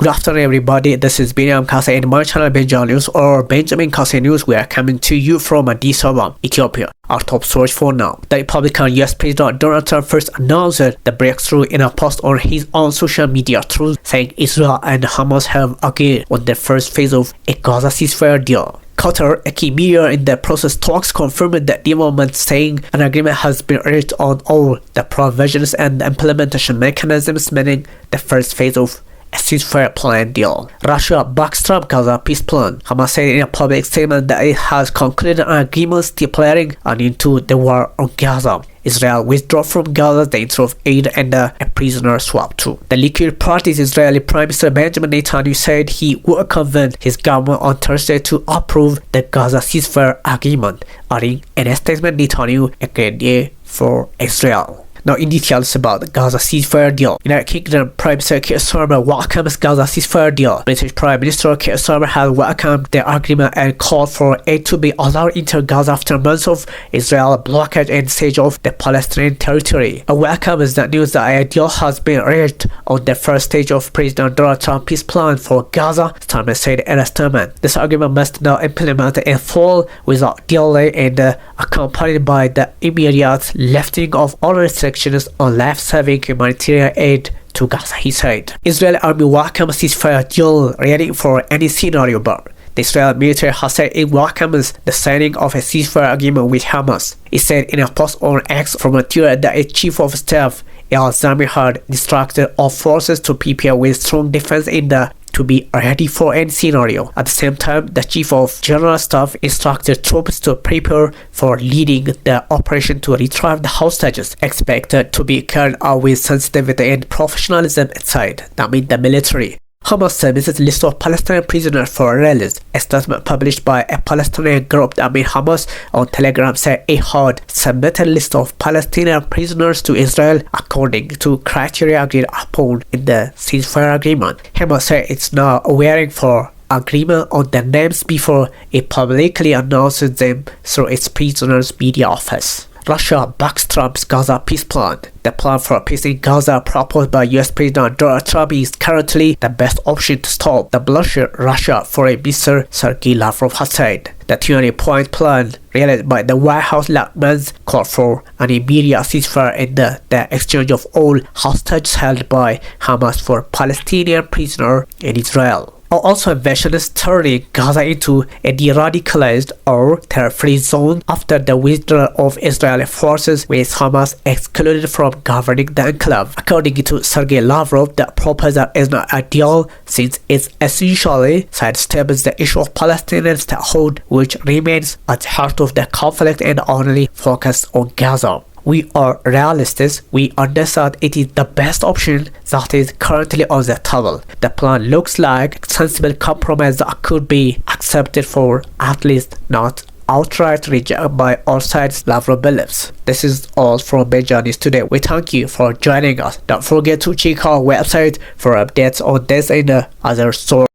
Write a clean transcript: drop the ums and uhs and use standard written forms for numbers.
Good afternoon everybody, this is Benjamin Kase in my channel Benjamin News or Benjamin Kase News. We are coming to you from Addis Ababa, Ethiopia. Our top stories for now. The Republican US President Donald Trump first announced the breakthrough in a post on his own social media through saying Israel and Hamas have agreed on the first phase of a Gaza ceasefire deal. Qatar, a key mediator in the process talks, confirmed the development, saying an agreement has been reached on all the provisions and the implementation mechanisms, meaning the first phase of a ceasefire plan deal. Russia backs Trump Gaza peace plan. Hamas said in a public statement that it has concluded an agreement stipulating an end to the war on Gaza. Israel withdrew from Gaza the interest of aid and a prisoner swap too. The Likud party's Israeli Prime Minister Benjamin Netanyahu said he would convince his government on Thursday to approve the Gaza ceasefire agreement, adding in a statement Netanyahu a great day for Israel. Now in details about the Gaza ceasefire deal. United Kingdom Prime Minister Keir Starmer welcomes Gaza ceasefire deal. British Prime Minister Keir Starmer has welcomed the agreement and called for aid to be allowed into Gaza after months of Israel blockade and siege of the Palestinian territory. A welcome is the news that a deal has been reached on the first stage of President Donald Trump's peace plan for Gaza, Starmer said in a statement. This agreement must now implement in full without delay and accompanied by the immediate lifting of all restrictions on life-saving humanitarian aid to Gaza, he said. Israeli army welcomes ceasefire deal ready for any scenario, but the Israeli military has said it welcomes the signing of a ceasefire agreement with Hamas. It said in a post on X from a Twitter that its chief of staff Al-Zami had instructed all forces to prepare with strong defense to be ready for any scenario. At the same time, the Chief of General Staff instructed troops to prepare for leading the operation to retrieve the hostages, expected to be carried out with sensitivity and professionalism inside, that means the military. Hamas submitted a list of Palestinian prisoners for release. A statement published by a Palestinian group that made Hamas on Telegram said it had submitted a list of Palestinian prisoners to Israel according to criteria agreed upon in the ceasefire agreement. Hamas said it's now waiting for agreement on the names before it publicly announces them through its prisoners' media office. Russia backs Trump's Gaza peace plan. The plan for peace in Gaza proposed by US President Donald Trump is currently the best option to stop the bloodshed, Russia Foreign Minister Sergei Lavrov has said. The 20-point plan released by the White House last month called for an immediate ceasefire and the exchange of all hostages held by Hamas for Palestinian prisoners in Israel. Also envisions turning Gaza into a de-radicalized or terror-free zone after the withdrawal of Israeli forces, with Hamas excluded from governing the enclave. According to Sergei Lavrov, the proposal is not ideal since it essentially sidesteps the issue of Palestinian statehood, which remains at the heart of the conflict and only focused on Gaza. We are realists. We understand it is the best option that is currently on the table. The plan looks like a sensible compromise that could be accepted for at least not outright rejected by all sides, Lavrov believes. This is all from Benjamin News today. We thank you for joining us. Don't forget to check our website for updates on this and other stories.